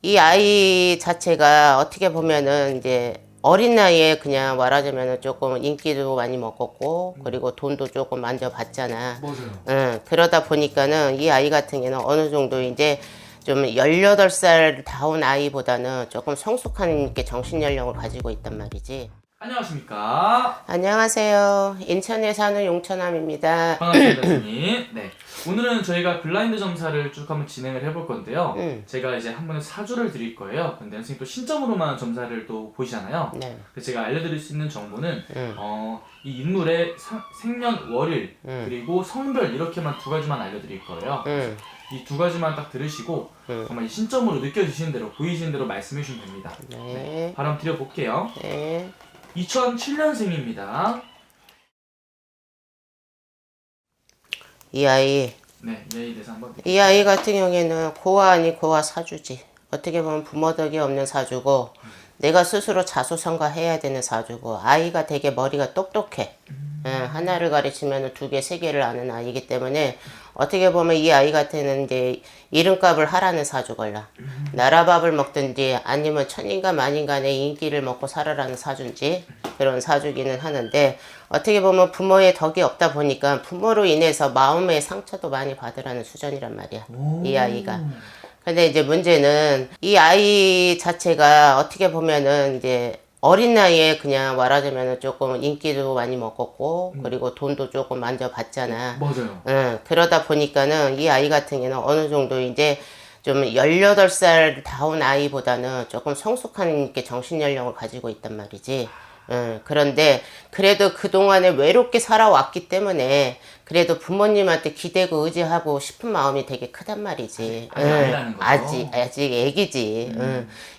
이 아이 자체가 어떻게 보면은 이제 어린 나이에 그냥 말하자면은 조금 인기도 많이 먹었고 그리고 돈도 조금 만져봤잖아. 맞아요. 그러다 보니까는 이 아이 같은 경우는 어느 정도 이제 좀 18살 다운 아이보다는 조금 성숙한 이렇게 정신 연령을 가지고 있단 말이지. 안녕하십니까. 안녕하세요. 인천에 사는 용천함입니다. 반갑습니다, 선생님. 네. 오늘은 저희가 블라인드 점사를 쭉 한번 진행을 해볼 건데요. 제가 이제 한 번에 사주를 드릴 거예요. 근데 선생님 또 신점으로만 점사를 또 보시잖아요. 네. 그래서 제가 알려드릴 수 있는 정보는 이 인물의 생년 월일 그리고 성별 이렇게만 두 가지만 알려드릴 거예요. 이 두 가지만 딱 들으시고 정말 이 신점으로 느껴지시는 대로 보이시는 대로 말씀해 주시면 됩니다. 네. 바로 한번 드려볼게요. 네. 2007년생입니다. 이 아이 네, 예에 대해서 한번. 이 아이 같은 경우에는 고아 아니 고아 사주지. 어떻게 보면 부모 덕이 없는 사주고 내가 스스로 자수성가해야 되는 사주고 아이가 되게 머리가 똑똑해. 하나를 가르치면 두 개, 세 개를 아는 아이기 때문에 어떻게 보면 이 아이 같은 이제 이름값을 하라는 사주걸라. 나라밥을 먹든지 아니면 천인가 만인간의 인기를 먹고 살아라는 사주인지 그런 사주기는 하는데 어떻게 보면 부모의 덕이 없다 보니까 부모로 인해서 마음의 상처도 많이 받으라는 수준이란 말이야. 이 아이가. 근데 이제 문제는 이 아이 자체가 어떻게 보면은 이제 어린 나이에 그냥 말하자면은 조금 인기도 많이 먹었고 그리고 돈도 조금 만져봤잖아. 맞아요. 그러다 보니까는 이 아이 같은 경우는 어느 정도 이제 좀 18살 다운 아이보다는 조금 성숙한 이렇게 정신 연령을 가지고 있단 말이지. 그런데 그래도 그동안에 외롭게 살아왔기 때문에 그래도 부모님한테 기대고 의지하고 싶은 마음이 되게 크단 말이지. 아직 애기지.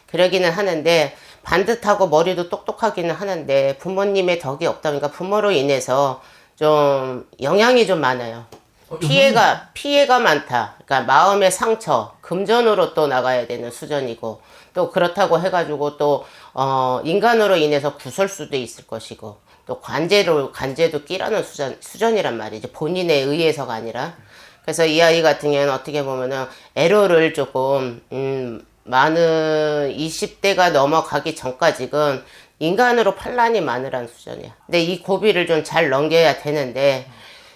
그러기는 하는데 반듯하고 머리도 똑똑하기는 하는데 부모님의 덕이 없다 보니까 부모로 인해서 좀 영향이 좀 많아요. 피해가 많다. 그러니까 마음의 상처, 금전으로 또 나가야 되는 수준이고 또 그렇다고 해가지고 또 인간으로 인해서 구설수도 있을 것이고 또 관제도 끼라는 수준이란 말이지. 본인에 의해서가 아니라. 그래서 이 아이 같은 경우는 어떻게 보면은 애로를 조금 많은 20대가 넘어가기 전까지는 인간으로 판란이 많으란 수준이야. 근데 이 고비를 좀 잘 넘겨야 되는데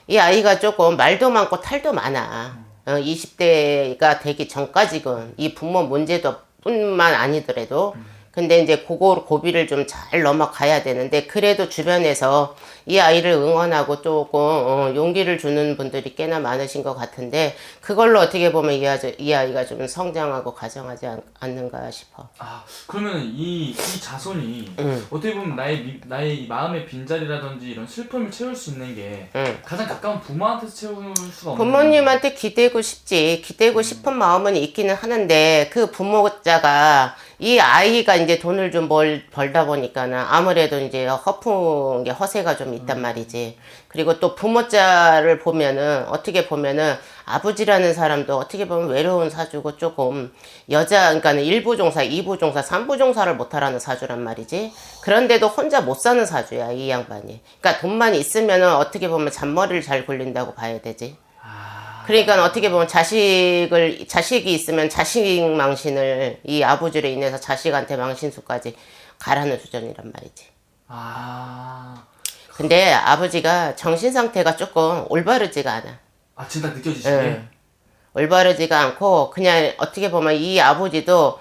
이 아이가 조금 말도 많고 탈도 많아. 20대가 되기 전까지는 이 부모 문제도 뿐만 아니더라도 근데 이제 그거 고비를 좀 잘 넘어가야 되는데 그래도 주변에서 이 아이를 응원하고 조금 용기를 주는 분들이 꽤나 많으신 것 같은데 그걸로 어떻게 보면 이 아이가 좀 성장하고 가정하지 않는가 싶어. 아, 그러면 이 자손이 어떻게 보면 나의 이 마음의 빈자리라든지 이런 슬픔을 채울 수 있는 게 가장 가까운 부모한테서 채울 수가 없는 부모님한테 기대고 싶지. 기대고 싶은 마음은 있기는 하는데 그 부모자가 이 아이가 이제 돈을 좀 벌다 보니까는 아무래도 이제 허풍 게 허세가 좀 있단 말이지. 그리고 또 부모자를 보면은 어떻게 보면은 아버지라는 사람도 어떻게 보면 외로운 사주고 조금 그러니까는 1부 종사, 2부 종사, 3부 종사를 못하라는 사주란 말이지. 그런데도 혼자 못 사는 사주야, 이 양반이. 그러니까 돈만 있으면은 어떻게 보면 잔머리를 잘 굴린다고 봐야 되지. 그러니까 어떻게 보면 자식이 있으면 자식 망신을 이 아버지로 인해서 자식한테 망신수까지 가라는 수준이란 말이지. 근데 아버지가 정신 상태가 조금 올바르지가 않아. 아, 진짜 느껴지시네. 올바르지가 않고 그냥 어떻게 보면 이 아버지도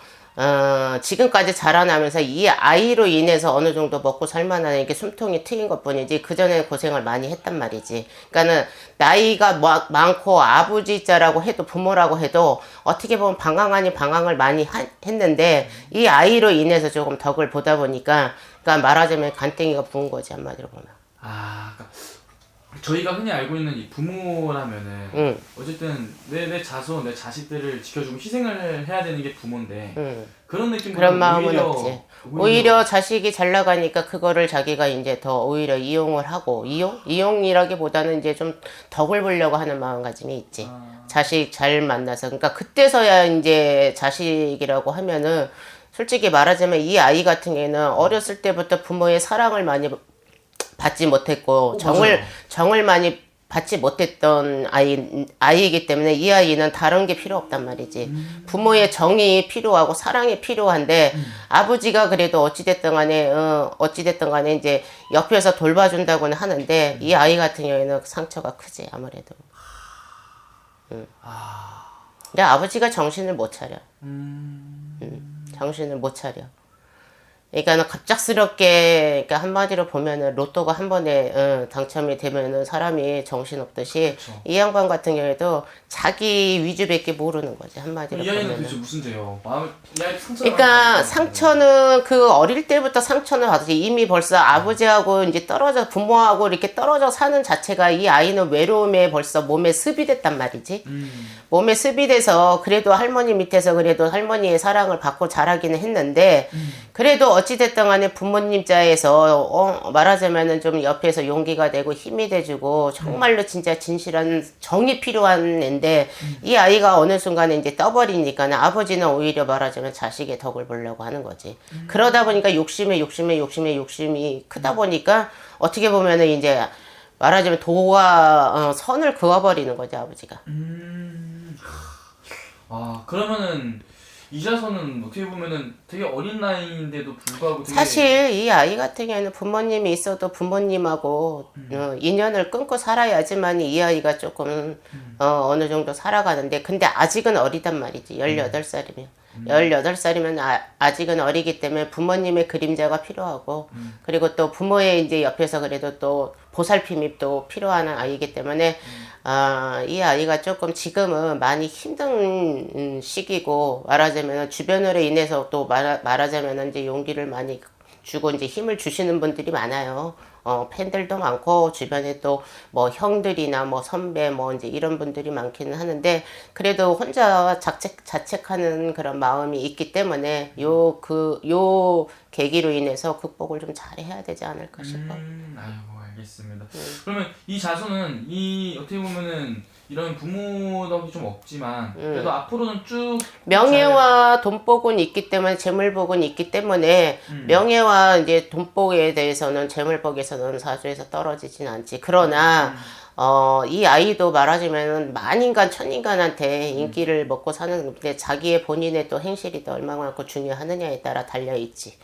지금까지 자라나면서 이 아이로 인해서 어느 정도 먹고 살만한 이게 숨통이 트인 것 뿐이지 그전에 고생을 많이 했단 말이지. 그러니까는 나이가 많고 아버지자라고 해도 부모라고 해도 어떻게 보면 방황 아닌 방황을 많이 했는데 이 아이로 인해서 조금 덕을 보다 보니까 그러니까 말하자면 간땡이가 부은 거지 한마디로 보면. 그러니까 저희가 흔히 알고 있는 이 부모라면은 어쨌든 내 자손, 내 자식들을 지켜주고 희생을 해야 되는 게 부모인데 그런 느낌보다 그런 마음은 없지. 오히려 자식이 잘 나가니까 그거를 자기가 이제 더 오히려 이용을 하고 이용이라기보다는 이제 좀 덕을 보려고 하는 마음가짐이 있지. 자식 잘 만나서 그러니까 그때서야 이제 자식이라고 하면은 솔직히 말하자면 이 아이 같은 경우에는 어렸을 때부터 부모의 사랑을 많이 받지 못했고 정을 많이 받지 못했던 아이이기 때문에 이 아이는 다른 게 필요 없단 말이지. 부모의 정이 필요하고 사랑이 필요한데 아버지가 그래도 어찌됐든 간에 이제 옆에서 돌봐준다고는 하는데 이 아이 같은 경우에는 상처가 크지 아무래도. 근데 아버지가 정신을 못 차려. 정신을 못 차려. 그러니까 갑작스럽게, 그러니까 한마디로 보면은 로또가 한 번에 당첨이 되면은 사람이 정신없듯이 그쵸. 이 양반 같은 경우에도 자기 위주밖에 모르는 거지 한마디로 이 아이는 보면은. 도대체 무슨 죄요? 마음을 이 아이 상처를 그러니까 많이 받았거든요. 상처는 그 어릴 때부터 상처는 받았지. 이미 벌써 아버지하고 이제 부모하고 이렇게 떨어져 사는 자체가 이 아이는 외로움에 벌써 몸에 습이됐단 말이지. 몸에 습이돼서 그래도 할머니 밑에서 그래도 할머니의 사랑을 받고 자라기는 했는데 그래도 어찌됐든 간에 부모님 자에서 말하자면은 좀 옆에서 용기가 되고 힘이 돼주고 정말로 진짜 진실한 정이 필요한 애인데 이 아이가 어느 순간에 이제 떠버리니까 아버지는 오히려 말하자면 자식의 덕을 보려고 하는 거지. 그러다 보니까 욕심이 크다 보니까 어떻게 보면은 이제 말하자면 도와 선을 그어버리는 거지 아버지가. 그러면은 이자선은 어떻게 보면은 되게 어린 나이인데도 불구하고 되게 사실 이 아이 같은 경우에는 부모님이 있어도 부모님하고 인연을 끊고 살아야지만 이 아이가 조금 어느 정도 살아가는데 근데 아직은 어리단 말이지 18살이면 18살이면 아직은 어리기 때문에 부모님의 그림자가 필요하고 그리고 또 부모의 이제 옆에서 그래도 또 보살핌이 또 필요한 아이이기 때문에 이 아이가 조금 지금은 많이 힘든 시기고 말하자면 주변으로 인해서 또 말하자면 이제 용기를 많이 주고 이제 힘을 주시는 분들이 많아요. 팬들도 많고 주변에 또 뭐 형들이나 뭐 선배 뭐 이제 이런 분들이 많기는 하는데 그래도 혼자 자책하는 그런 마음이 있기 때문에 요 계기로 인해서 극복을 좀 잘해야 되지 않을까 싶어. 아이고 알겠습니다. 그러면 이 자손은 이 어떻게 보면은 이런 부모 덕이 좀 없지만 그래도 앞으로는 쭉 명예와 돈복은 있기 때문에 재물복은 있기 때문에 명예와 이제 돈복에 대해서는 재물복에서는 사주에서 떨어지진 않지. 그러나 이 아이도 말하자면 만인간 천인간한테 인기를 먹고 사는 건데 자기의 본인의 또 행실이 또 얼마만큼 중요하느냐에 따라 달려 있지.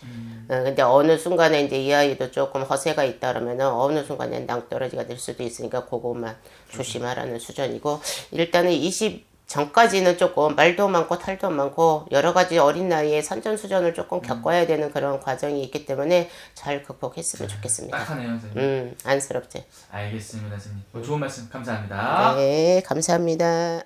근데 어느 순간에 이제 이 아이도 조금 허세가 있다 그러면은 어느 순간에 낭떠러지가 될 수도 있으니까 그것만 조심하라는 수준이고 일단은 20 전까지는 조금 말도 많고 탈도 많고 여러 가지 어린 나이에 산전수전을 조금 겪어야 되는 그런 과정이 있기 때문에 잘 극복했으면 좋겠습니다. 딱하네요, 선생님. 안쓰럽지. 알겠습니다, 선생님. 좋은 말씀 감사합니다. 네, 감사합니다.